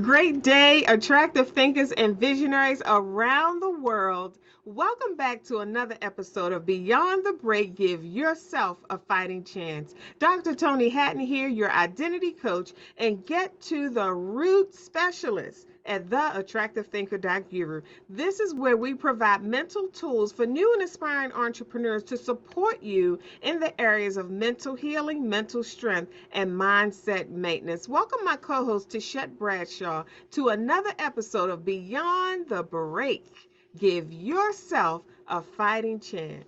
Great day, attractive thinkers and visionaries around the world. Welcome back to another episode of Beyond the Break. Give yourself a fighting chance. Dr. Toni Hatton here, your identity coach, and get to the root specialist at theattractivethinker.guru. This is where we provide mental tools for new and aspiring entrepreneurs to support you in the areas of mental healing, mental strength, and mindset maintenance. Welcome, my co host, Tichet Bradshaw, to another episode of Beyond the Break. Give yourself a fighting chance.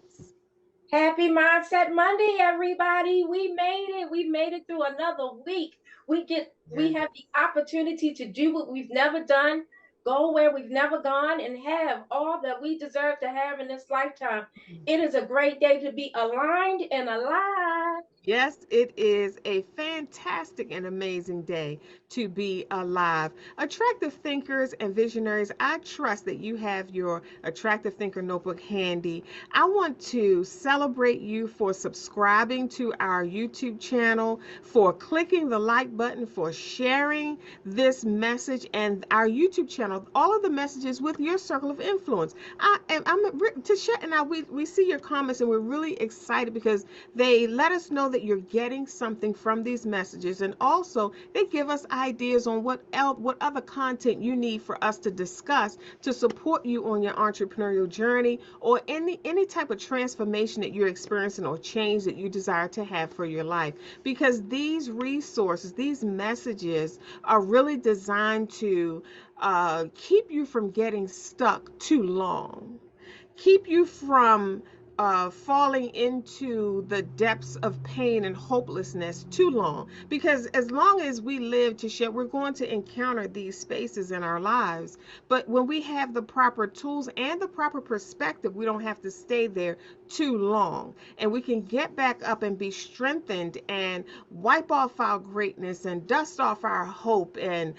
Happy Mindset Monday, everybody. We made it. We made it through another week. We Yes. have the opportunity to do what we've never done, go where we've never gone, and have all that we deserve to have in this lifetime. It is a great day to be aligned and alive. Yes, it is a fantastic and amazing day to be alive. Attractive thinkers and visionaries, I trust that you have your Attractive Thinker notebook handy. I want to celebrate you for subscribing to our YouTube channel, for clicking the like button, for sharing this message and our YouTube channel, all of the messages with your circle of influence. Tasha and I, we see your comments and we're really excited because they let us know that you're getting something from these messages, and also they give us ideas on what other content you need for us to discuss to support you on your entrepreneurial journey or any type of transformation that you're experiencing or change that you desire to have for your life. Because these resources, these messages are really designed to keep you from getting stuck too long, keep you from falling into the depths of pain and hopelessness too long. Because as long as we live to share, we're going to encounter these spaces in our lives. But when we have the proper tools and the proper perspective, we don't have to stay there too long. And we can get back up and be strengthened and wipe off our greatness and dust off our hope and,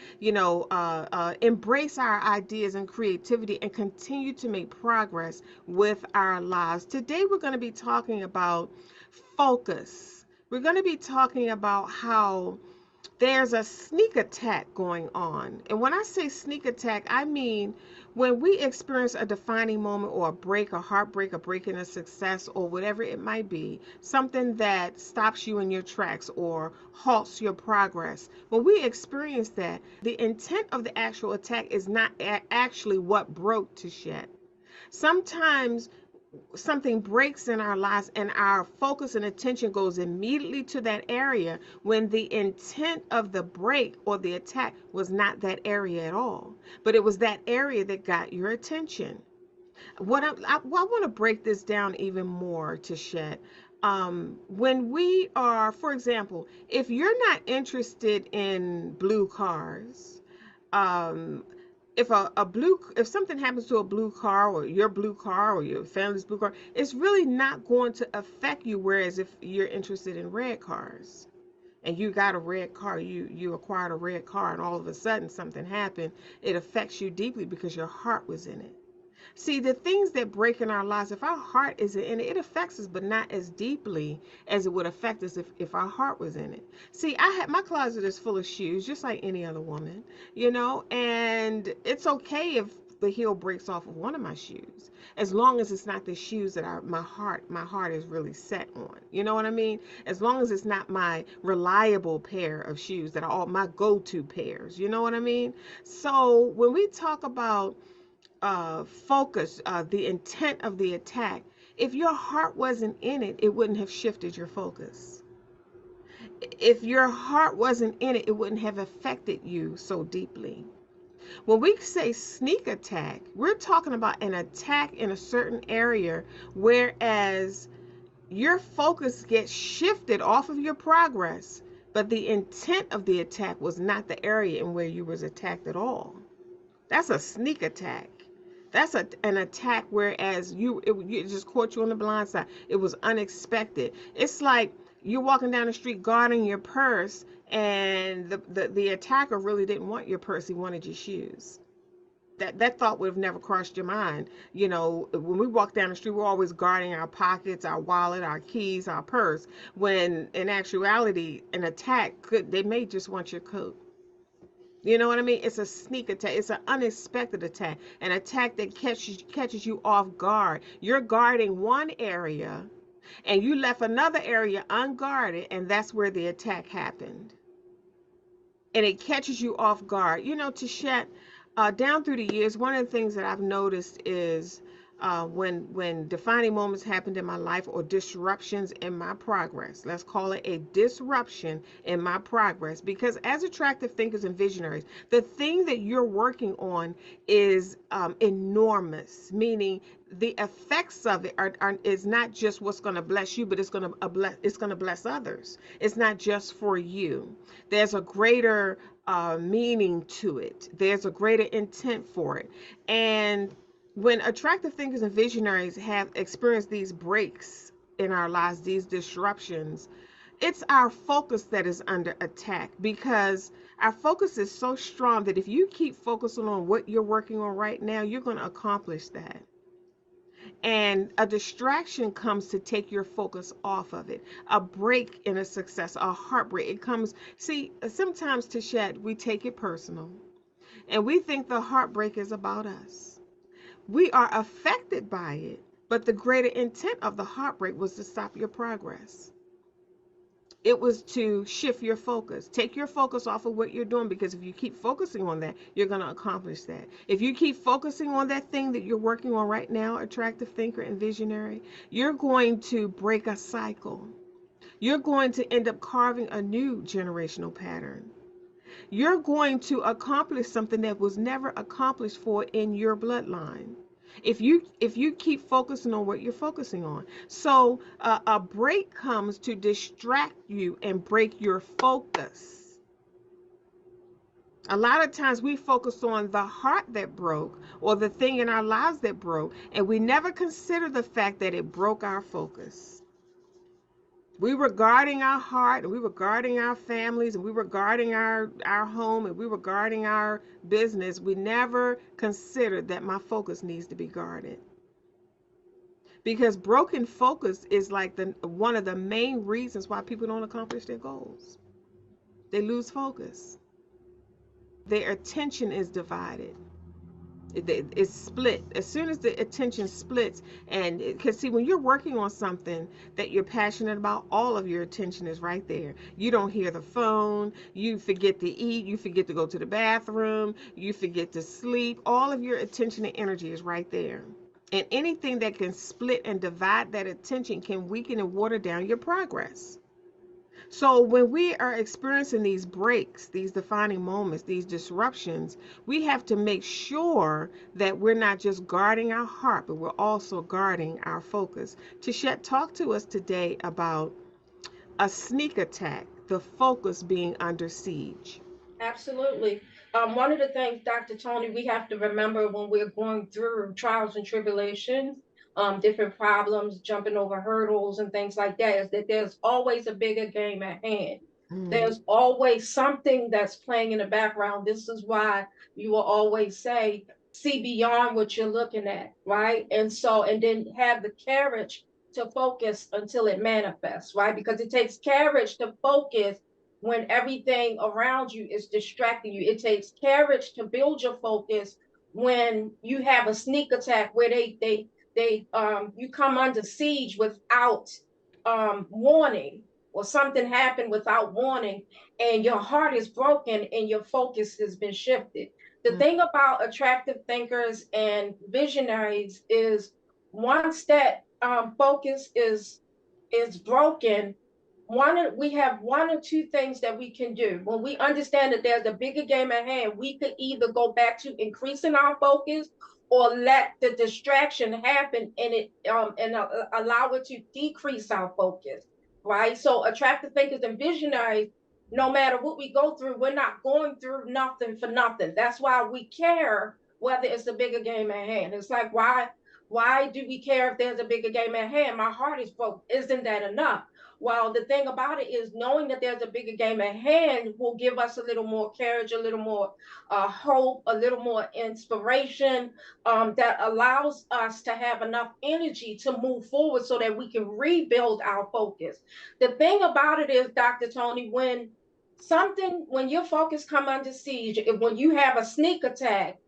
embrace our ideas and creativity and continue to make progress with our lives. Today, we're going to be talking about focus. We're going to be talking about how there's a sneak attack going on. And when I say sneak attack, I mean when we experience a defining moment or a break, a heartbreak, a break in a success, or whatever it might be, something that stops you in your tracks or halts your progress. When we experience that, the intent of the actual attack is not actually what broke to shed. Sometimes something breaks in our lives and our focus and attention goes immediately to that area when the intent of the break or the attack was not that area at all, but it was that area that got your attention. I want to break this down even more to shed. When we are, for example, if you're not interested in blue cars, um, if something happens to a blue car or your family's blue car, it's really not going to affect you. Whereas if you're interested in red cars and you got a red car, you acquired a red car, and all of a sudden something happened, it affects you deeply because your heart was in it. See, the things that break in our lives, if our heart isn't in it, it affects us, but not as deeply as it would affect us if our heart was in it. See, my closet is full of shoes, just like any other woman, and it's okay if the heel breaks off of one of my shoes, as long as it's not the shoes that my heart is really set on. You know what I mean? As long as it's not my reliable pair of shoes that are all my go-to pairs. You know what I mean? So when we talk about focus, the intent of the attack, if your heart wasn't in it, it wouldn't have shifted your focus. If your heart wasn't in it, it wouldn't have affected you so deeply. When we say sneak attack, we're talking about an attack in a certain area, whereas your focus gets shifted off of your progress, but the intent of the attack was not the area in where you was attacked at all. That's a sneak attack. That's an attack, whereas it just caught you on the blind side. It was unexpected. It's like you're walking down the street guarding your purse, and the attacker really didn't want your purse. He wanted your shoes. That thought would have never crossed your mind. When we walk down the street, we're always guarding our pockets, our wallet, our keys, our purse. When in actuality, an attack they may just want your coat. You know what I mean? It's a sneak attack. It's an unexpected attack, an attack that catches you off guard. You're guarding one area, and you left another area unguarded, and that's where the attack happened. And it catches you off guard. You know, Tachet, down through the years, one of the things that I've noticed is when defining moments happened in my life or disruptions in my progress. Let's call it a disruption in my progress, because as attractive thinkers and visionaries, the thing that you're working on is enormous. Meaning, the effects of it is not just what's going to bless you, but it's going to bless others. It's not just for you. There's a greater meaning to it. There's a greater intent for it. And when attractive thinkers and visionaries have experienced these breaks in our lives, these disruptions, it's our focus that is under attack, because our focus is so strong that if you keep focusing on what you're working on right now, you're going to accomplish that. And a distraction comes to take your focus off of it. A break in a success, a heartbreak, it comes. See, sometimes, Tachet, we take it personal, and we think the heartbreak is about us. We are affected by it, but the greater intent of the heartbreak was to stop your progress. It was to shift your focus. Take your focus off of what you're doing, because if you keep focusing on that, you're going to accomplish that. If you keep focusing on that thing that you're working on right now, attractive thinker and visionary, you're going to break a cycle. You're going to end up carving a new generational pattern. You're going to accomplish something that was never accomplished for in your bloodline, if you keep focusing on what you're focusing on. So a break comes to distract you and break your focus. A lot of times we focus on the heart that broke, or the thing in our lives that broke, and we never consider the fact that it broke our focus. We were guarding our heart, and we were guarding our families, and we were guarding our home, and we were guarding our business. We never considered that my focus needs to be guarded, because broken focus is like the one of the main reasons why people don't accomplish their goals. They lose focus. Their attention is divided. It's split as soon as the attention splits. And because, see, when you're working on something that you're passionate about, all of your attention is right there. You don't hear the phone, you forget to eat, you forget to go to the bathroom, you forget to sleep. All of your attention and energy is right there. And anything that can split and divide that attention can weaken and water down your progress. So when we are experiencing these breaks, these defining moments, these disruptions, we have to make sure that we're not just guarding our heart, but we're also guarding our focus. Tishet, talk to us today about a sneak attack, the focus being under siege. Absolutely. One of the things, Dr. Toni, we have to remember when we're going through trials and tribulations, different problems, jumping over hurdles and things like that, is that there's always a bigger game at hand. Mm, There's always something that's playing in the background. This is why you will always say, see beyond what you're looking at, right? And so, and then have the courage to focus until it manifests, right? Because it takes courage to focus when everything around you is distracting you. It takes courage to build your focus when you have a sneak attack where they you come under siege without warning, or something happened without warning, and your heart is broken and your focus has been shifted. The mm, thing about attractive thinkers and visionaries is, once that focus is broken, we have one or two things that we can do. When we understand that there's a bigger game at hand, we could either go back to increasing our focus, or let the distraction happen and allow it to decrease our focus, right? So attractive thinkers and visionaries, no matter what we go through, we're not going through nothing for nothing. That's why we care whether it's a bigger game at hand. It's like, why do we care if there's a bigger game at hand? My heart is broke. Isn't that enough? Well, the thing about it is, knowing that there's a bigger game at hand will give us a little more courage, a little more hope, a little more inspiration, that allows us to have enough energy to move forward so that we can rebuild our focus. The thing about it is, Dr. Toni, when Something when your focus come under siege, when you have a sneak attack,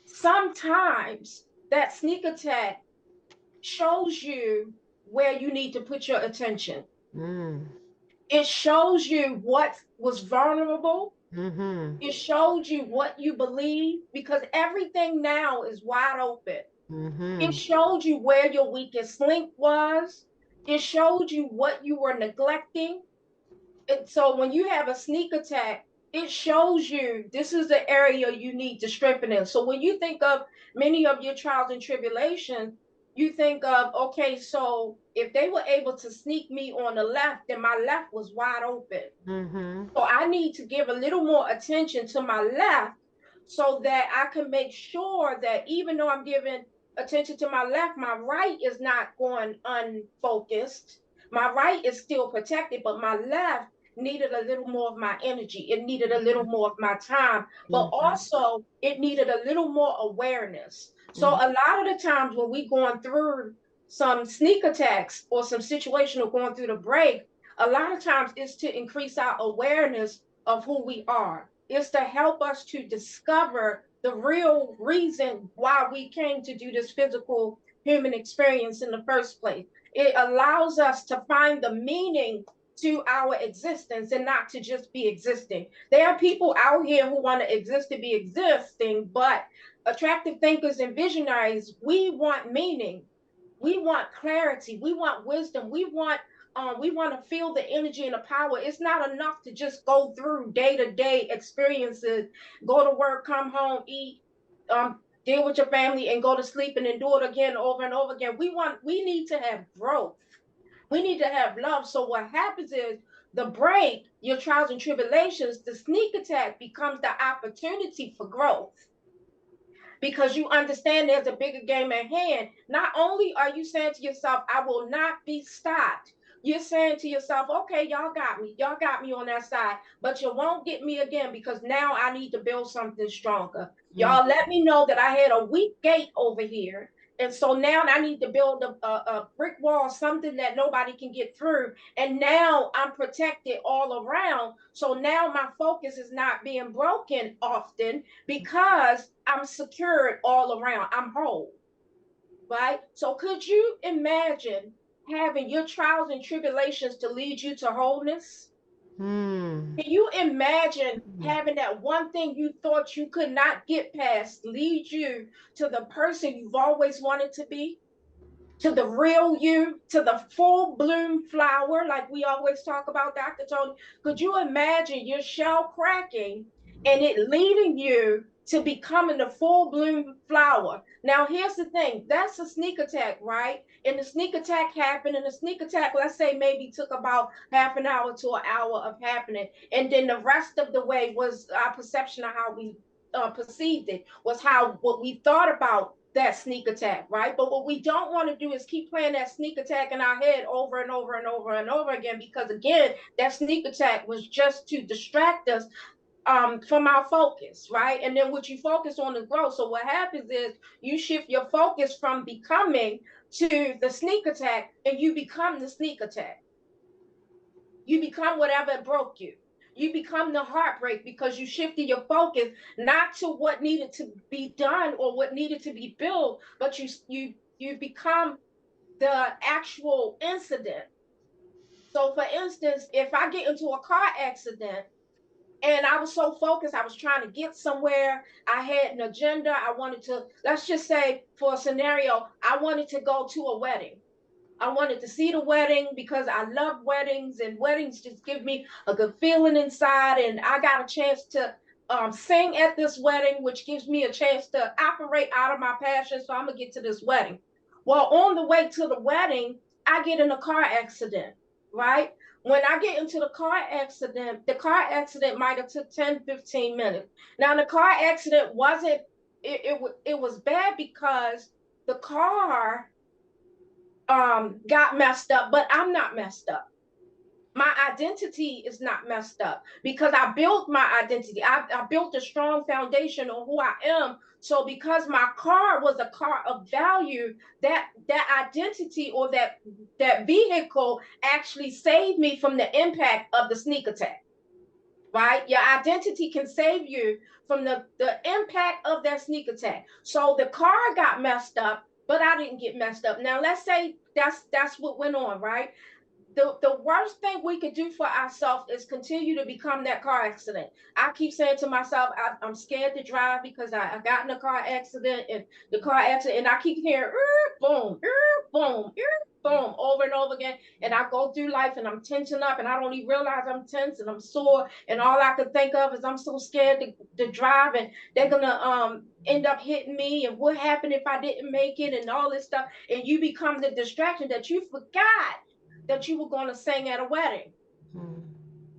sometimes that sneak attack shows you where you need to put your attention. Mm. It shows you what was vulnerable. Mm-hmm. It showed you what you believe because everything now is wide open. It Mm-hmm. showed you where your weakest link was. It showed you what you were neglecting. And so when you have a sneak attack, it shows you this is the area you need to strengthen in. So when you think of many of your trials and tribulations, you think of, okay, so if they were able to sneak me on the left, then my left was wide open. Mm-hmm. So I need to give a little more attention to my left so that I can make sure that even though I'm giving attention to my left, my right is not going unfocused. My right is still protected, but my left needed a little more of my energy. It needed a little more of my time, but Mm-hmm. also it needed a little more awareness. So Mm-hmm. a lot of the times when we going through some sneak attacks or some situation or going through the break, a lot of times it's to increase our awareness of who we are. It's to help us to discover the real reason why we came to do this physical human experience in the first place. It allows us to find the meaning to our existence and not to just be existing. There are people out here who want to exist to be existing, but attractive thinkers and visionaries, we want meaning. We want clarity. We want wisdom. We want to feel the energy and the power. It's not enough to just go through day-to-day experiences, go to work, come home, eat, deal with your family, and go to sleep and then do it again over and over again. We need to have growth. We need to have love. So what happens is the break, your trials and tribulations, the sneak attack becomes the opportunity for growth because you understand there's a bigger game at hand. Not only are you saying to yourself, I will not be stopped, you're saying to yourself, okay, y'all got me. Y'all got me on that side, but you won't get me again because now I need to build something stronger. Y'all let me know that I had a weak gate over here. And so now I need to build a brick wall, something that nobody can get through. And now I'm protected all around. So now my focus is not being broken often because I'm secured all around. I'm whole, right? So could you imagine having your trials and tribulations to lead you to wholeness? Mm-hmm. Can you imagine having that one thing you thought you could not get past lead you to the person you've always wanted to be? To the real you, to the full bloom flower, like we always talk about, Dr. Toni. Could you imagine your shell cracking and it leading you to becoming the full bloom flower? Now, here's the thing that's a sneak attack, right? And the sneak attack happened, and the sneak attack, let's say, maybe took about half an hour to an hour of happening. And then the rest of the way was our perception of how we perceived it, was how what we thought about that sneak attack, right? But what we don't want to do is keep playing that sneak attack in our head over and over and over and over again, because again, that sneak attack was just to distract us from our focus, right? And then what you focus on is growth. So what happens is you shift your focus from becoming to the sneak attack, and you become the sneak attack. You become whatever broke you. You become the heartbreak because you shifted your focus not to what needed to be done or what needed to be built, but you become the actual incident. So for instance, if I get into a car accident and I was so focused, I was trying to get somewhere, I had an agenda, I wanted to, let's just say for a scenario, I wanted to go to a wedding. I wanted to see the wedding because I love weddings, and weddings just give me a good feeling inside. And I got a chance to sing at this wedding, which gives me a chance to operate out of my passion. So I'm gonna get to this wedding. Well, on the way to the wedding, I get in a car accident, right? When I get into the car accident might have took 10, 15 minutes. Now the car accident wasn't, it was bad because the car got messed up, but I'm not messed up. My identity is not messed up because I built my identity. I built a strong foundation on who I am. So because my car was a car of value, that identity or that vehicle actually saved me from the impact of the sneak attack, right? Your identity can save you from the impact of that sneak attack. So the car got messed up, but I didn't get messed up. Now let's say that's what went on, right? The worst thing we could do for ourselves is continue to become that car accident. I keep saying to myself, I'm scared to drive because I got in a car accident and the car accident, and I keep hearing boom, boom, boom over and over again. And I go through life and I'm tensing up and I don't even realize I'm tense and I'm sore. And all I could think of is I'm so scared to drive and they're gonna end up hitting me. And what happened if I didn't make it and all this stuff. And you become the distraction that you forgot that you were going to sing at a wedding,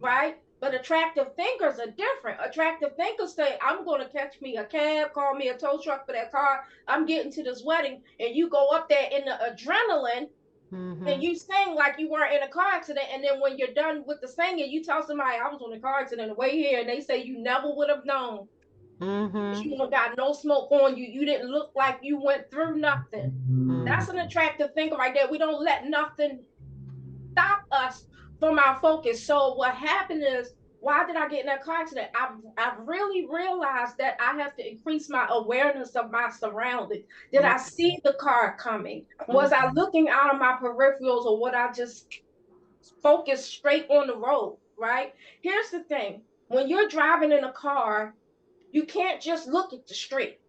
right? But attractive thinkers are different. Attractive thinkers say, I'm going to catch me a cab, call me a tow truck for that car. I'm getting to this wedding. And you go up there in the adrenaline and you sing like you weren't in a car accident. And then when you're done with the singing, you tell somebody, I was in a car accident on the way here. And they say, you never would have known. You don't got no smoke on you. You didn't look like you went through nothing. That's an attractive thinker right there. We don't let nothing stop us from our focus. So what happened is, why did I get in that car accident? I've really realized that I have to increase my awareness of my surroundings. Did I see the car coming? Was I looking out of my peripherals, or what I just focused straight on the road, right? Here's the thing. When you're driving in a car, you can't just look at the street.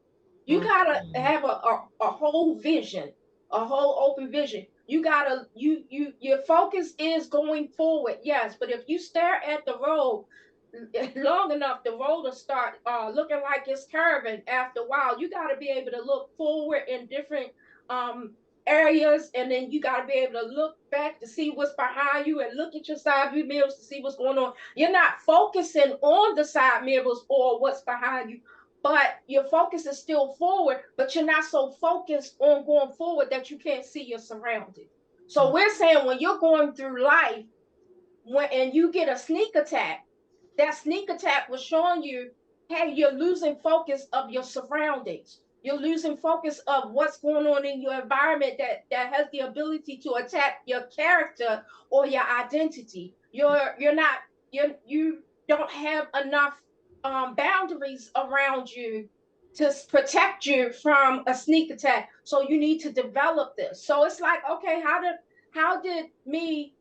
You gotta have a whole vision, a whole open vision. You gotta your focus is going forward, yes, but if you stare at the road long enough, the road will start looking like it's curving after a while. You gotta be able to look forward in different um areas, and then you got to be able to look back to see what's behind you and look at your side view mirrors to see what's going on. You're not focusing on the side mirrors or what's behind you, but your focus is still forward, but you're not so focused on going forward that you can't see your surroundings. So we're saying when you're going through life, and you get a sneak attack, that sneak attack was showing you, hey, you're losing focus of your surroundings. You're losing focus of what's going on in your environment that has the ability to attack your character or your identity. You're not you don't have enough boundaries around you to protect you from a sneak attack. So you need to develop this. So it's like, okay, how did me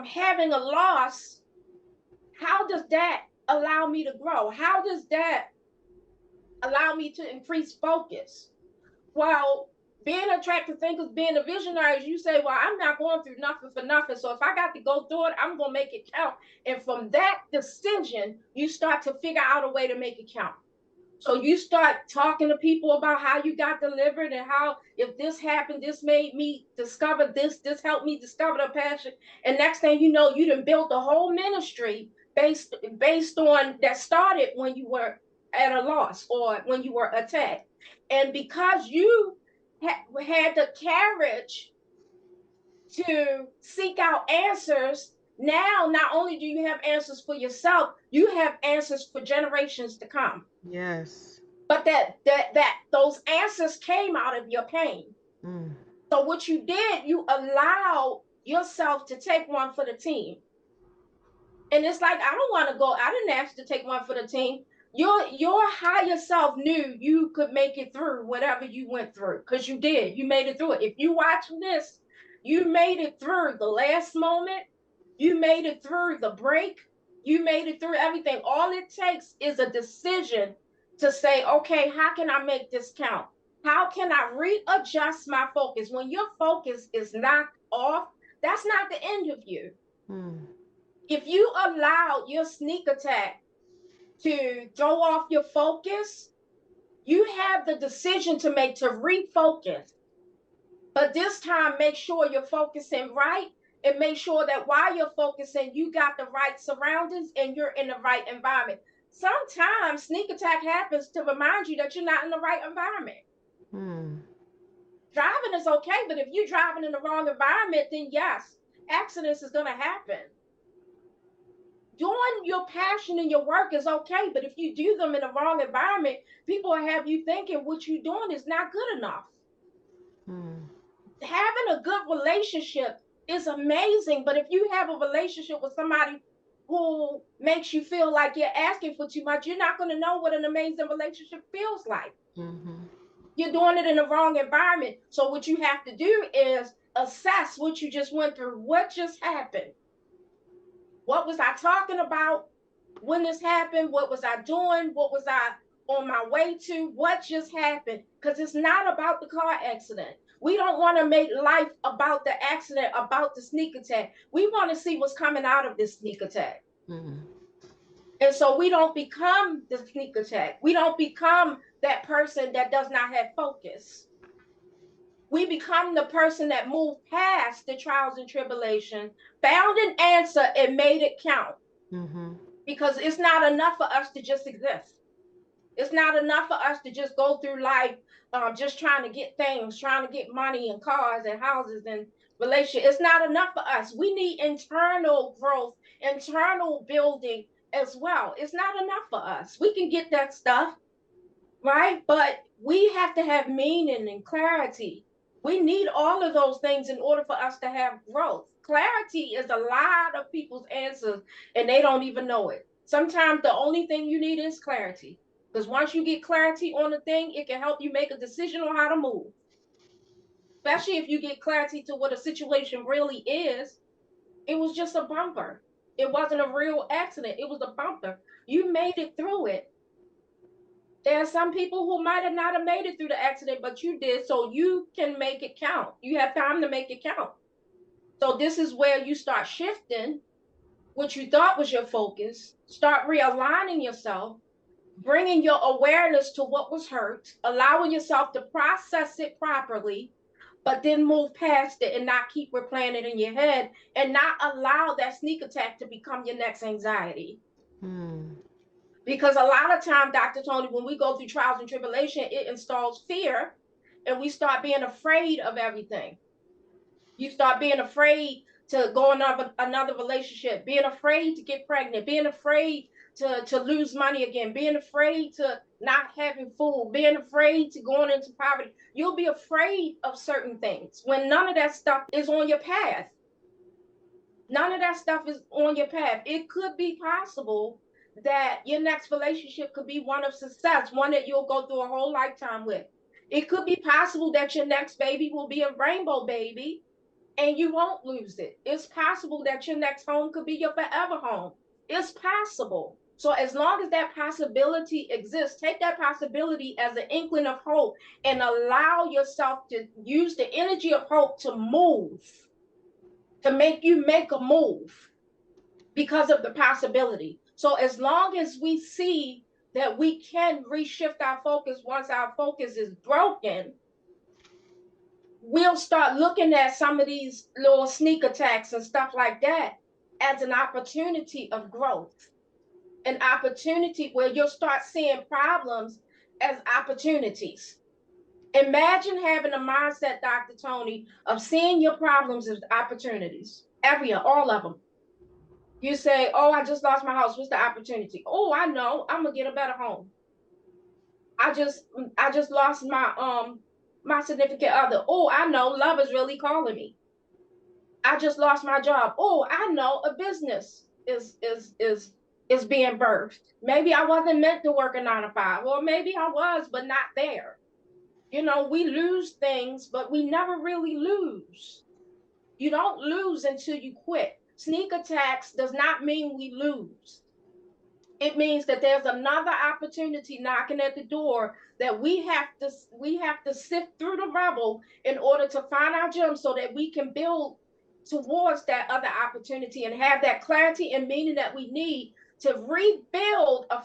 having a loss, how does that allow me to grow? How does that allow me to increase focus? Well, being attractive thinkers, being a visionary, you say, well, I'm not going through nothing for nothing. So if I got to go through it, I'm going to make it count. And from that decision, you start to figure out a way to make it count. So you start talking to people about how you got delivered and how, if this happened, this made me discover this helped me discover the passion. And next thing you know, you done built a whole ministry based on that started when you were at a loss or when you were attacked. And because you had the courage to seek out answers, now not only do you have answers for yourself, you have answers for generations to come. Yes. But that those answers came out of your pain. Mm. So what you did, you allowed yourself to take one for the team. And it's like, I don't want to go, I didn't ask to take one for the team. Your higher self knew you could make it through whatever you went through, because you did. You made it through it. If you watch this, you made it through the last moment. You made it through the break. You made it through everything. All it takes is a decision to say, okay, how can I make this count? How can I readjust my focus? When your focus is knocked off, that's not the end of you. Mm. If you allow your sneak attack to throw off your focus, you have the decision to make to refocus. But this time, make sure you're focusing right, and make sure that while you're focusing, you got the right surroundings and you're in the right environment. Sometimes sneak attack happens to remind you that you're not in the right environment. Mm. Driving is okay, but if you're driving in the wrong environment, then yes, accidents is going to happen. Doing your passion and your work is okay, but if you do them in the wrong environment, people will have you thinking what you're doing is not good enough. Mm. Having a good relationship is amazing, but if you have a relationship with somebody who makes you feel like you're asking for too much, you're not going to know what an amazing relationship feels like. Mm-hmm. You're doing it in the wrong environment. So what you have to do is assess what you just went through. What just happened? What was I talking about when this happened? What was I doing? What was I on my way to? What just happened? Because it's not about the car accident. We don't want to make life about the accident, about the sneak attack. We want to see what's coming out of this sneak attack. Mm-hmm. And so we don't become the sneak attack. We don't become that person that does not have focus. We become the person that moved past the trials and tribulation, found an answer, and made it count. Mm-hmm. Because it's not enough for us to just exist. It's not enough for us to just go through life just trying to get things, trying to get money and cars and houses and relationships. It's not enough for us. We need internal growth, internal building as well. It's not enough for us. We can get that stuff, right? But we have to have meaning and clarity. We need all of those things in order for us to have growth. Clarity is a lot of people's answers and they don't even know it. Sometimes the only thing you need is clarity. Because once you get clarity on a thing, it can help you make a decision on how to move. Especially if you get clarity to what a situation really is. It was just a bumper. It wasn't a real accident. It was a bumper. You made it through it. There are some people who might have not have made it through the accident, but you did, so you can make it count. You have time to make it count. So this is where you start shifting what you thought was your focus, start realigning yourself, bringing your awareness to what was hurt, allowing yourself to process it properly, but then move past it and not keep replaying it in your head and not allow that sneak attack to become your next anxiety. Mm. Because a lot of time, Dr. Toni, when we go through trials and tribulation, it installs fear and we start being afraid of everything. You start being afraid to go another relationship, being afraid to get pregnant, being afraid to lose money again, being afraid to not having food, being afraid to going into poverty. You'll be afraid of certain things when none of that stuff is on your path. None of that stuff is on your path. It could be possible that your next relationship could be one of success, one that you'll go through a whole lifetime with. It could be possible that your next baby will be a rainbow baby and you won't lose it. It's possible that your next home could be your forever home. It's possible. So as long as that possibility exists, take that possibility as an inkling of hope and allow yourself to use the energy of hope to move, to make you make a move because of the possibility. So as long as we see that we can reshift our focus once our focus is broken, we'll start looking at some of these little sneak attacks and stuff like that as an opportunity of growth, an opportunity where you'll start seeing problems as opportunities. Imagine having a mindset, Dr. Toni, of seeing your problems as opportunities. All of them. You say, "Oh, I just lost my house. What's the opportunity?" "Oh, I know. I'm gonna get a better home." I just I just lost my significant other. "Oh, I know. Love is really calling me." I just lost my job. "Oh, I know. A business is being birthed. Maybe I wasn't meant to work a 9 to 5, or maybe I was, but not there." We lose things, but we never really lose. You don't lose until you quit. Sneak attacks does not mean we lose. It means that there's another opportunity knocking at the door that we have to sift through the rubble in order to find our gems so that we can build towards that other opportunity and have that clarity and meaning that we need to rebuild a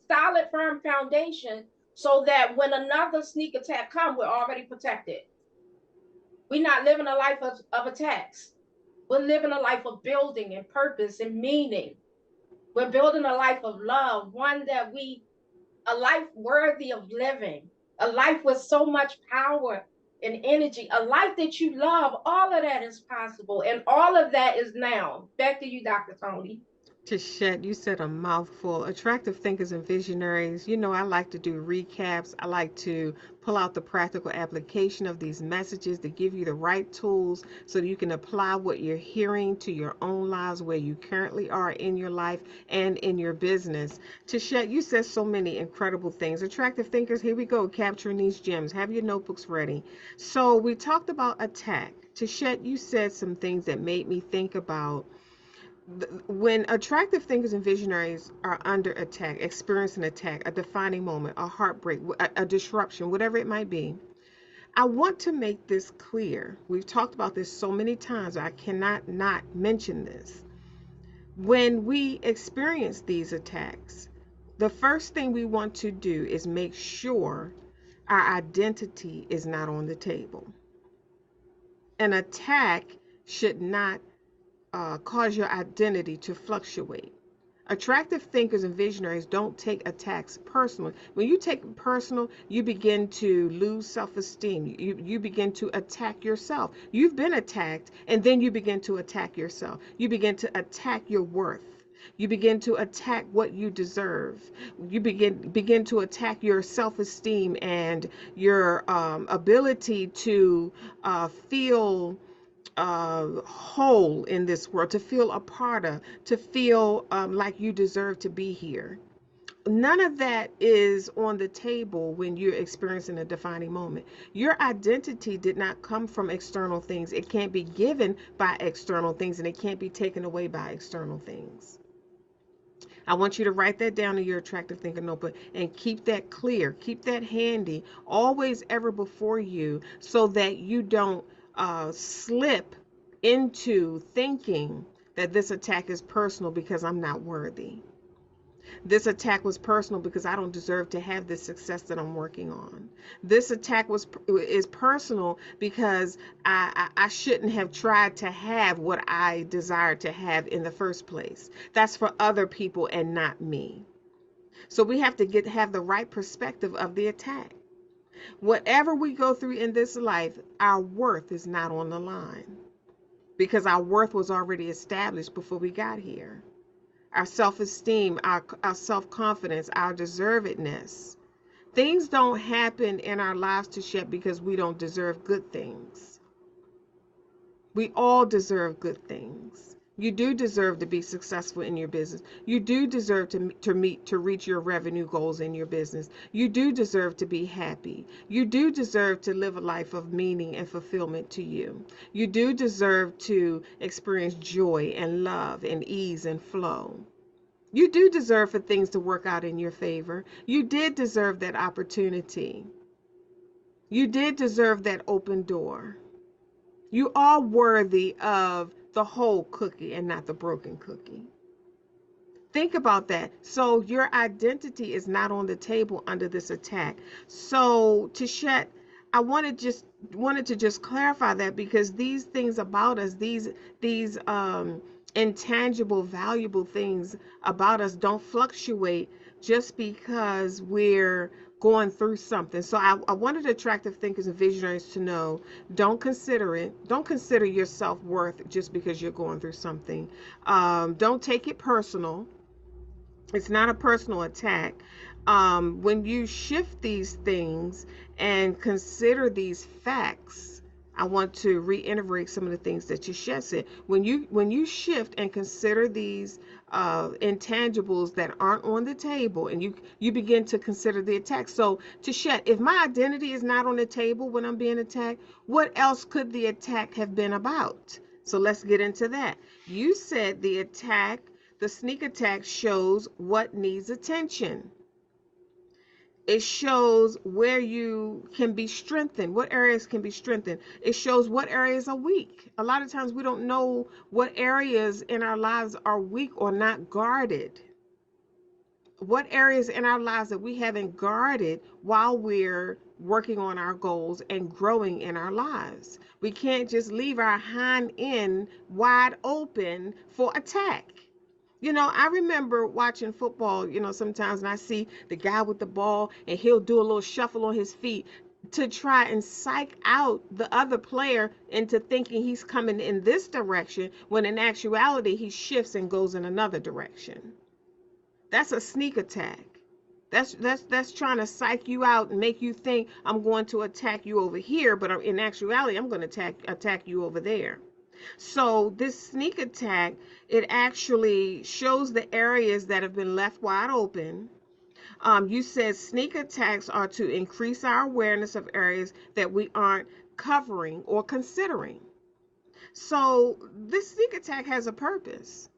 solid, firm foundation so that when another sneak attack comes, we're already protected. We're not living a life of attacks. We're living a life of building and purpose and meaning. We're building a life of love, a life worthy of living, a life with so much power and energy, a life that you love. All of that is possible, and all of that is now. Back to you, Dr. Toni. Tichet, you said a mouthful. Attractive thinkers and visionaries. You know, I like to do recaps. I like to pull out the practical application of these messages to give you the right tools so that you can apply what you're hearing to your own lives, where you currently are in your life and in your business. Tichet, you said so many incredible things. Attractive thinkers, here we go, capturing these gems. Have your notebooks ready. So, we talked about attack. Tichet, you said some things that made me think about when attractive thinkers and visionaries are under attack, experience an attack, a defining moment, a heartbreak, a disruption, whatever it might be. I want to make this clear. We've talked about this so many times, I cannot not mention this. When we experience these attacks, the first thing we want to do is make sure our identity is not on the table. An attack should not cause your identity to fluctuate. Attractive thinkers and visionaries don't take attacks personally. When you take it personal, you begin to lose self-esteem. You begin to attack yourself. You've been attacked, and then you begin to attack yourself. You begin to attack your worth. You begin to attack what you deserve. You begin to attack your self-esteem and your ability to feel whole in this world, to feel a part of, to feel like you deserve to be here. None of that is on the table when you're experiencing a defining moment. Your identity did not come from external things. It can't be given by external things, and it can't be taken away by external things. I want you to write that down in your attractive thinker notebook and keep that clear. Keep that handy, always ever before you, so that you don't slip into thinking that this attack is personal because I'm not worthy. This attack was personal because I don't deserve to have this success that I'm working on. This attack is personal because I shouldn't have tried to have what I desired to have in the first place. That's for other people and not me. So we have to have the right perspective of the attack. Whatever we go through in this life, our worth is not on the line because our worth was already established before we got here. Our self-esteem, our self-confidence, our deservedness. Things don't happen in our lives to shit because we don't deserve good things. We all deserve good things. You do deserve to be successful in your business. You do deserve to reach your revenue goals in your business. You do deserve to be happy. You do deserve to live a life of meaning and fulfillment to you. You do deserve to experience joy and love and ease and flow. You do deserve for things to work out in your favor. You did deserve that opportunity. You did deserve that open door. You are worthy of the whole cookie and not the broken cookie. Think about that. So your identity is not on the table under this attack. So Tichet, I wanted to just clarify that, because these things about us, these intangible, valuable things about us don't fluctuate just because we're going through something. So I wanted attractive thinkers and visionaries to know, don't consider it. Don't consider your self-worth just because you're going through something. Don't take it personal. It's not a personal attack. When you shift these things and consider these facts, I want to reiterate some of the things that you said. When you shift and consider these intangibles that aren't on the table, and you begin to consider the attack. So Tichet, if my identity is not on the table when I'm being attacked, what else could the attack have been about? So let's get into that. You said the sneak attack shows what needs attention. It shows where you can be strengthened, what areas can be strengthened. It shows what areas are weak. A lot of times we don't know what areas in our lives are weak or not guarded. What areas in our lives that we haven't guarded while we're working on our goals and growing in our lives. We can't just leave our hind end wide open for attack. I remember watching football, sometimes, and I see the guy with the ball and he'll do a little shuffle on his feet. to try and psych out the other player into thinking he's coming in this direction when in actuality he shifts and goes in another direction. That's a sneak attack. That's trying to psych you out and make you think I'm going to attack you over here, but in actuality I'm going to attack you over there. So this sneak attack, it actually shows the areas that have been left wide open. You said sneak attacks are to increase our awareness of areas that we aren't covering or considering. So this sneak attack has a purpose.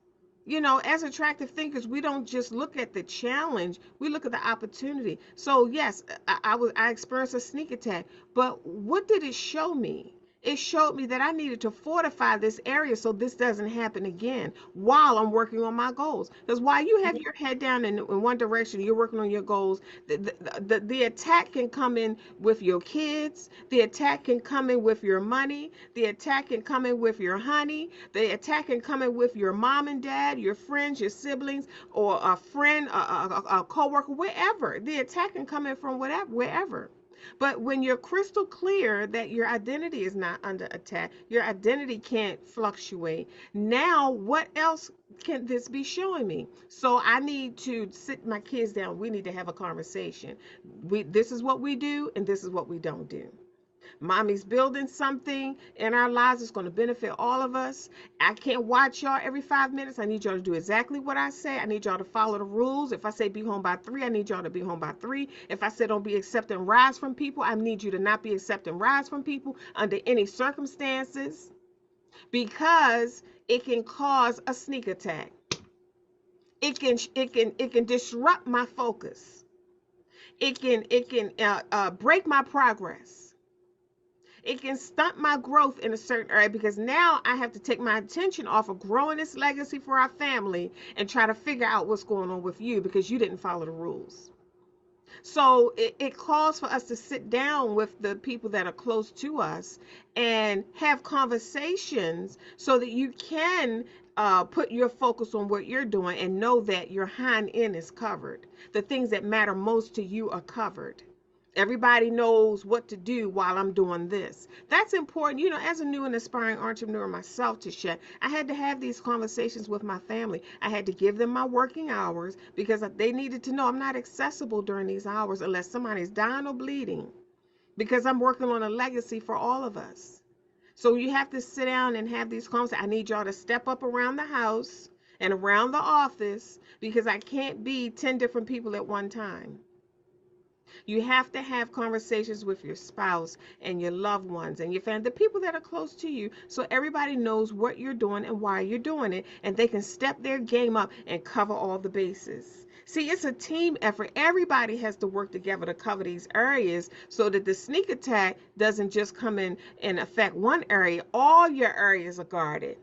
As attractive thinkers, we don't just look at the challenge, we look at the opportunity. So yes, I experienced a sneak attack, but what did it show me? It showed me that I needed to fortify this area so this doesn't happen again while I'm working on my goals. Because while you have your head down in one direction, you're working on your goals, the attack can come in with your kids, the attack can come in with your money, the attack can come in with your honey, the attack can come in with your mom and dad, your friends, your siblings, or a friend, a co-worker, wherever. The attack can come in from wherever. But when you're crystal clear that your identity is not under attack, your identity can't fluctuate. Now, what else can this be showing me? So I need to sit my kids down. We need to have a conversation. This is what we do, and this is what we don't do. Mommy's building something in our lives that's going to benefit all of us. I can't watch y'all every 5 minutes. I need y'all to do exactly what I say. I need y'all to follow the rules. If I say be home by 3, I need y'all to be home by 3. If I say don't be accepting rides from people, I need you to not be accepting rides from people under any circumstances, because it can cause a sneak attack. It can disrupt my focus. It can break my progress. It can stunt my growth in a certain area, because now I have to take my attention off of growing this legacy for our family and try to figure out what's going on with you because you didn't follow the rules. So it calls for us to sit down with the people that are close to us and have conversations so that you can put your focus on what you're doing and know that your hind end is covered. The things that matter most to you are covered. Everybody knows what to do while I'm doing this. That's important. As a new and aspiring entrepreneur myself, Tichet, I had to have these conversations with my family. I had to give them my working hours because they needed to know I'm not accessible during these hours unless somebody's dying or bleeding, because I'm working on a legacy for all of us. So you have to sit down and have these conversations. I need y'all to step up around the house and around the office because I can't be 10 different people at one time. You have to have conversations with your spouse and your loved ones and your family, the people that are close to you, so everybody knows what you're doing and why you're doing it, and they can step their game up and cover all the bases. See, it's a team effort. Everybody has to work together to cover these areas so that the sneak attack doesn't just come in and affect one area. All your areas are guarded.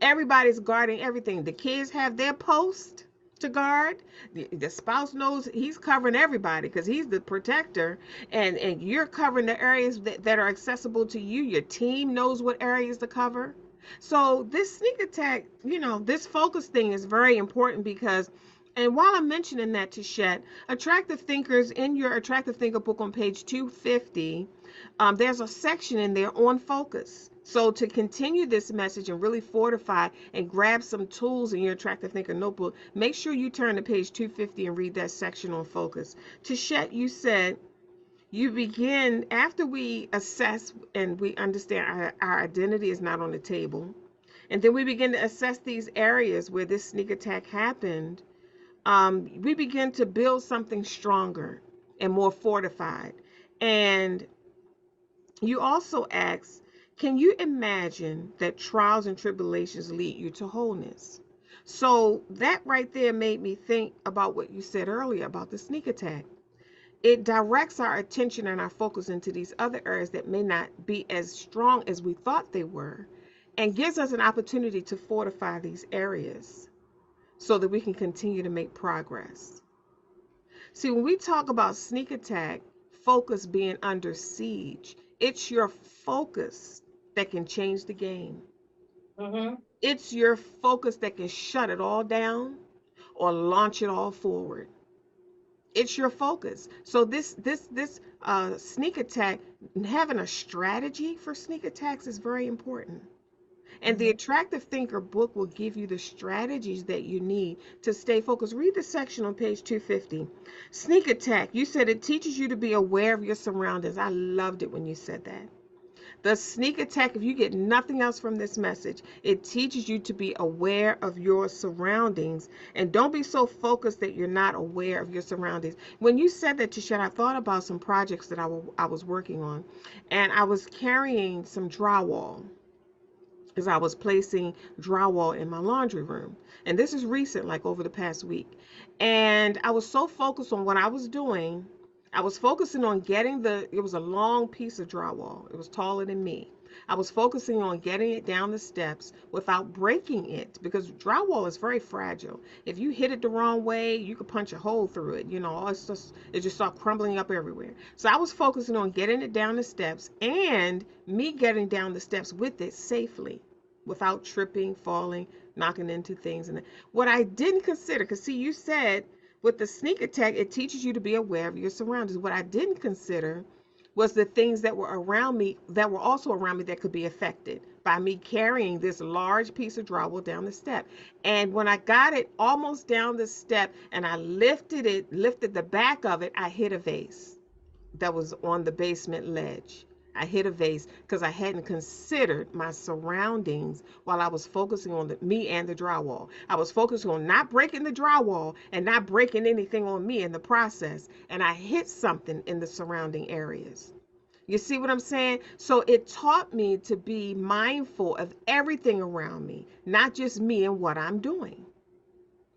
Everybody's guarding everything. The kids have their post to guard. The spouse knows he's covering everybody because he's the protector, and you're covering the areas that are accessible to you. Your team knows what areas to cover. So this sneak attack, this focus thing is very important because, and while I'm mentioning that, Tichet, attractive thinkers, in your attractive thinker book on page 250, there's a section in there on focus. So to continue this message and really fortify and grab some tools in your attractive thinker notebook, make sure you turn to page 250 and read that section on focus. Tichet, you said you begin after we assess and we understand our identity is not on the table, and then we begin to assess these areas where this sneak attack happened. We begin to build something stronger and more fortified. And you also ask, can you imagine that trials and tribulations lead you to wholeness? So that right there made me think about what you said earlier about the sneak attack. It directs our attention and our focus into these other areas that may not be as strong as we thought they were, and gives us an opportunity to fortify these areas so that we can continue to make progress. See, when we talk about sneak attack, focus being under siege, it's your focus that can change the game. Mm-hmm. It's your focus that can shut it all down or launch it all forward. It's your focus. So this sneak attack, having a strategy for sneak attacks is very important. And the Mhm. Attractive Thinker book will give you the strategies that you need to stay focused. Read the section on page 250. Sneak attack. You said it teaches you to be aware of your surroundings. I loved it when you said that. The sneak attack, if you get nothing else from this message, it teaches you to be aware of your surroundings, and don't be so focused that you're not aware of your surroundings. When you said that, Tisha, I thought about some projects that I was working on, and I was carrying some drywall as I was placing drywall in my laundry room. And this is recent, like over the past week. And I was so focused on what I was doing. I was focusing on getting it was a long piece of drywall. It was taller than me. I was focusing on getting it down the steps without breaking it because drywall is very fragile. If you hit it the wrong way, you could punch a hole through it. It just start crumbling up everywhere. So I was focusing on getting it down the steps and me getting down the steps with it safely without tripping, falling, knocking into things. And what I didn't consider, because see, you said with the sneak attack, it teaches you to be aware of your surroundings. What I didn't consider was the things that were around me that were also around me that could be affected by me carrying this large piece of drywall down the step. And when I got it almost down the step and I lifted the back of it, I hit a vase that was on the basement ledge. I hit a vase because I hadn't considered my surroundings while I was focusing on me and the drywall. I was focusing on not breaking the drywall and not breaking anything on me in the process. And I hit something in the surrounding areas. You see what I'm saying? So it taught me to be mindful of everything around me, not just me and what I'm doing.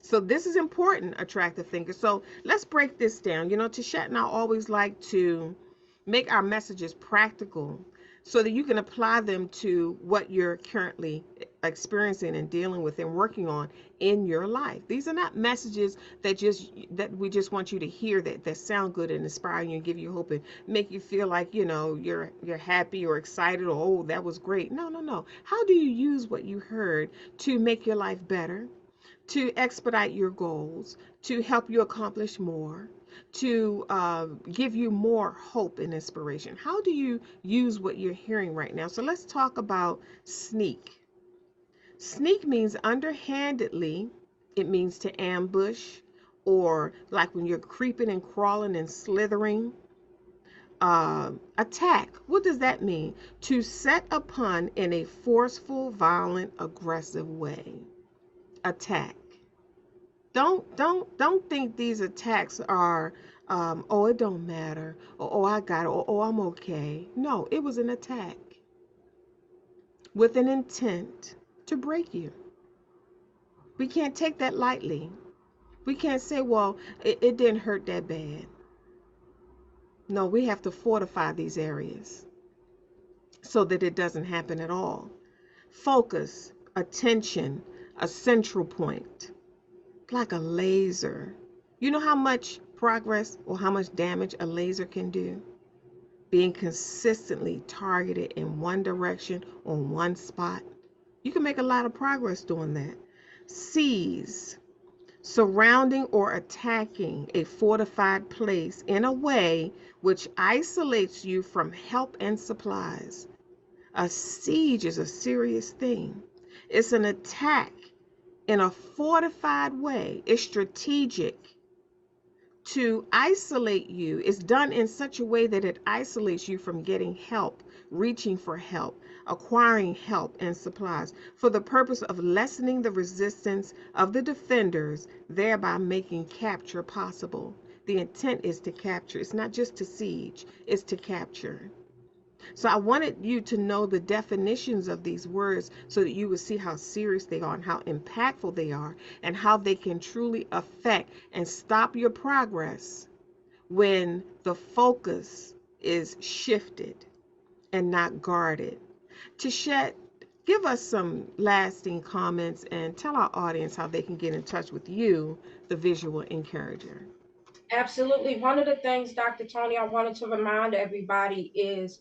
So this is important, attractive thinker. So let's break this down. Tishat and I always like to make our messages practical so that you can apply them to what you're currently experiencing and dealing with and working on in your life. These are not messages that we just want you to hear that sound good and inspire you and give you hope and make you feel like you're happy or excited or oh that was great. No, no, no. How do you use what you heard to make your life better, to expedite your goals, to help you accomplish more, to give you more hope and inspiration? How do you use what you're hearing right now? So let's talk about sneak. Sneak means underhandedly, it means to ambush, or like when you're creeping and crawling and slithering. Attack, what does that mean? To set upon in a forceful, violent, aggressive way. Attack. Don't think these attacks are oh it don't matter, or oh I got it, or oh I'm okay. No, it was an attack with an intent to break you. We can't take that lightly. We can't say, well, it didn't hurt that bad. No, we have to fortify these areas so that it doesn't happen at all. Focus, attention, a central point, like a laser. You know how much progress or how much damage a laser can do? Being consistently targeted in one direction on one spot. You can make a lot of progress doing that. Seize, surrounding or attacking a fortified place in a way which isolates you from help and supplies. A siege is a serious thing. It's an attack in a fortified way. It's strategic. To isolate you is done in such a way that it isolates you from getting help, reaching for help, acquiring help and supplies for the purpose of lessening the resistance of the defenders, thereby making capture possible. The intent is to capture. It's not just to siege, it's to capture. So I wanted you to know the definitions of these words so that you would see how serious they are and how impactful they are and how they can truly affect and stop your progress when the focus is shifted and not guarded. Tishet, give us some lasting comments and tell our audience how they can get in touch with you, the visual encourager. Absolutely. One of the things, Dr. Tony, I wanted to remind everybody is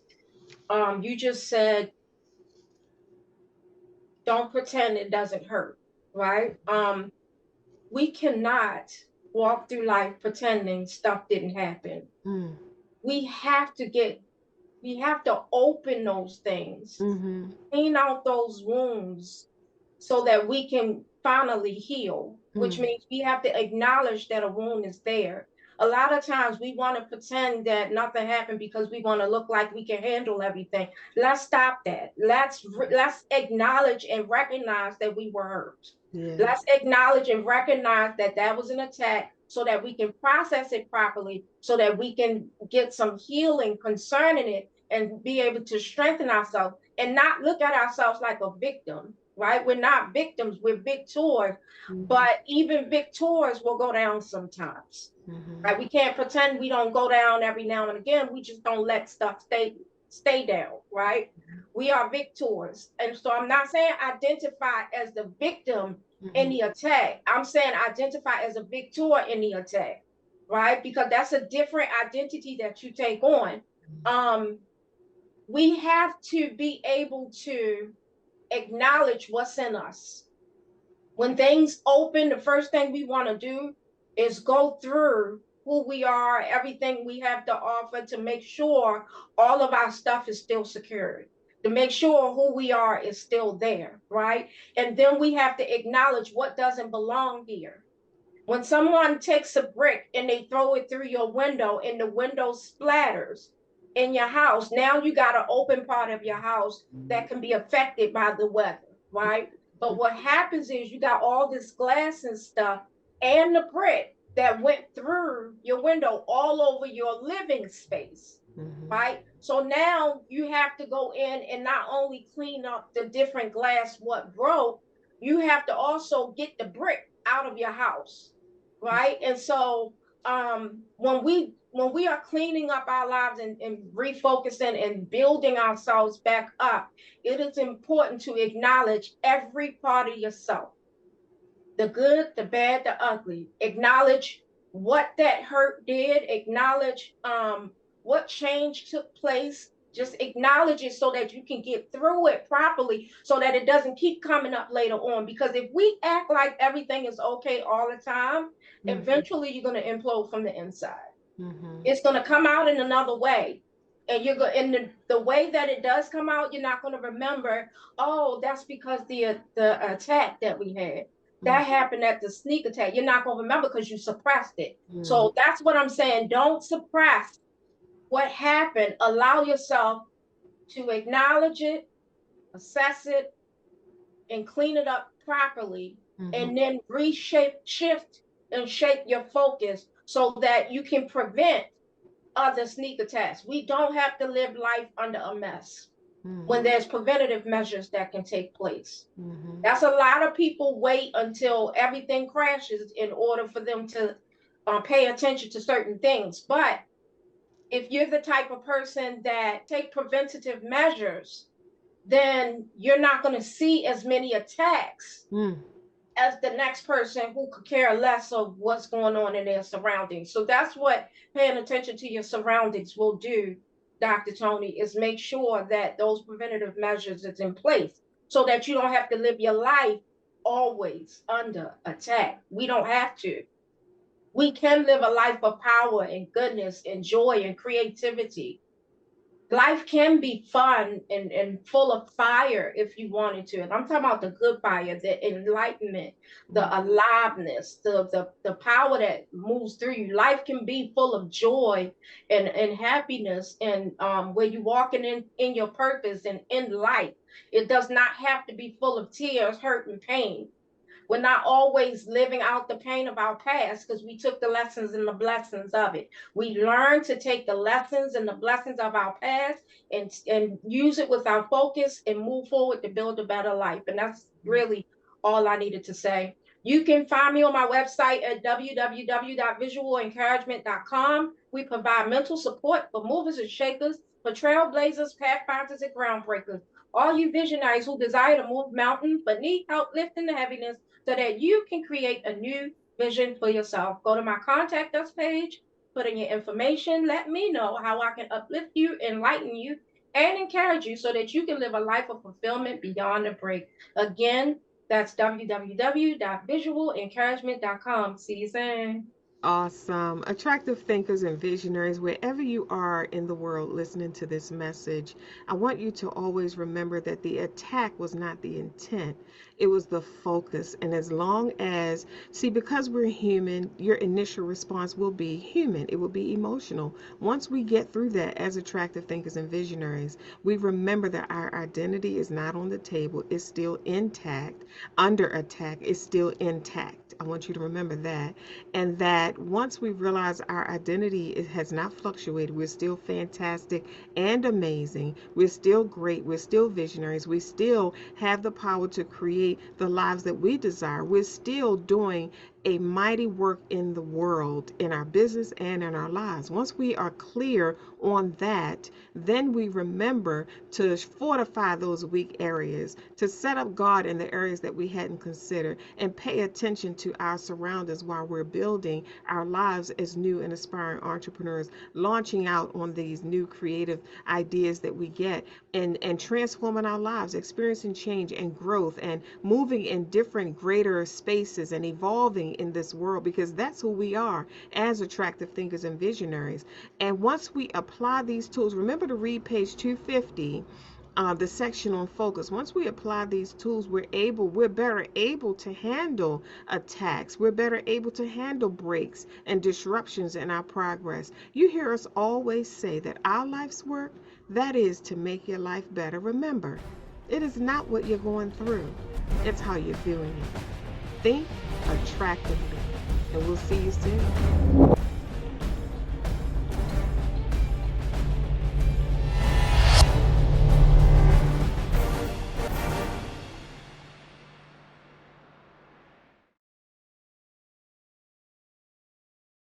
you just said, don't pretend it doesn't hurt, right? We cannot walk through life pretending stuff didn't happen. Mm. We have to get, we have to open those things, Mm-hmm. clean out those wounds so that we can finally heal, which Mm. means we have to acknowledge that a wound is there. A lot of times we want to pretend that nothing happened because we want to look like we can handle everything. Let's stop that. Let's acknowledge and recognize that we were hurt. Let's Yes. acknowledge and recognize that that was an attack so that we can process it properly, so that we can get some healing concerning it and be able to strengthen ourselves and not look at ourselves like a victim, right? We're not victims, we're victors, Mm-hmm. but even victors will go down sometimes, Mm-hmm. right? We can't pretend we don't go down every now and again. We just don't let stuff stay down, right? We are victors. And so I'm not saying identify as the victim in Mm-hmm. the attack. I'm saying identify as a victor in the attack, right? Because that's a different identity that you take on. Um, we have to be able to acknowledge what's in us. When things open, the first thing we want to do is go through who we are, everything we have to offer to make sure all of our stuff is still secured, to make sure who we are is still there, right? And then we have to acknowledge what doesn't belong here. When someone takes a brick and they throw it through your window and the window splatters in your house, now you got an open part of your house that can be affected by the weather, right? But what happens is you got all this glass and stuff and the brick that went through your window all over your living space, Mm-hmm. right? So now you have to go in and not only clean up the different glass, what broke, you have to also get the brick out of your house, right? And so when we are cleaning up our lives and refocusing and building ourselves back up, it is important to acknowledge every part of yourself, the good, the bad, the ugly. Acknowledge what that hurt did. Acknowledge what change took place. Just acknowledge it so that you can get through it properly, so that it doesn't keep coming up later on. Because if we act like everything is okay all the time, Mm-hmm. eventually you're going to implode from the inside. Mm-hmm. It's going to come out in another way. And you're going, and the way that it does come out, you're not going to remember, oh, that's because the attack that we had that happened at the sneak attack. You're not going to remember because you suppressed it. Mm-hmm. So that's what I'm saying. Don't suppress what happened. Allow yourself to acknowledge it, assess it, and clean it up properly, Mm-hmm. and then reshape, shift, and shape your focus so that you can prevent other sneak attacks. We don't have to live life under a mess when there's preventative measures that can take place. Mm-hmm. That's a lot of people wait until everything crashes in order for them to pay attention to certain things. But if you're the type of person that take preventative measures, then you're not going to see as many attacks Mm-hmm. as the next person who could care less of what's going on in their surroundings. So that's what paying attention to your surroundings will do, Dr. Toni, is make sure that those preventative measures is in place so that you don't have to live your life always under attack. We don't have to. We can live a life of power and goodness and joy and creativity. Life can be fun and full of fire if you wanted to. And I'm talking about the good fire, the enlightenment, the aliveness, the power that moves through you. Life can be full of joy and happiness, and where you're walking in your purpose and in light. It does not have to be full of tears, hurt, and pain. We're not always living out the pain of our past because we took the lessons and the blessings of it. We learn to take the lessons and the blessings of our past and use it with our focus and move forward to build a better life. And that's really all I needed to say. You can find me on my website at www.visualencouragement.com. We provide mental support for movers and shakers, for trailblazers, pathfinders, and groundbreakers. All you visionaries who desire to move mountains but need help lifting the heaviness so that you can create a new vision for yourself. Go to my contact us page, put in your information, let me know how I can uplift you, enlighten you, and encourage you so that you can live a life of fulfillment beyond the break. Again, that's www.visualencouragement.com. See you soon. Awesome. Attractive thinkers and visionaries, wherever you are in the world listening to this message, I want you to always remember that the attack was not the intent, it was the focus. And as long as, see, because we're human, your initial response will be human, it will be emotional. Once we get through that as attractive thinkers and visionaries, we remember that our identity is not on the table, it's still intact. Under attack, it's still intact. I want you to remember that. And that once we realize our identity has not fluctuated, we're still fantastic and amazing, we're still great, we're still visionaries, we still have the power to create the lives that we desire, we're still doing a mighty work in the world, in our business and in our lives. Once we are clear on that, then we remember to fortify those weak areas, to set up God in the areas that we hadn't considered, and pay attention to our surroundings while we're building our lives as new and aspiring entrepreneurs, launching out on these new creative ideas that we get, and transforming our lives, experiencing change and growth, and moving in different greater spaces and evolving in this world, because that's who we are as attractive thinkers and visionaries. And once we apply these tools, remember to read page 250, the section on focus. Once we apply these tools, we're better able to handle attacks. We're better able to handle breaks and disruptions in our progress. You hear us always say that our life's work, that is to make your life better. Remember, it is not what you're going through, it's how you're doing it. Think attractively, and we'll see you soon.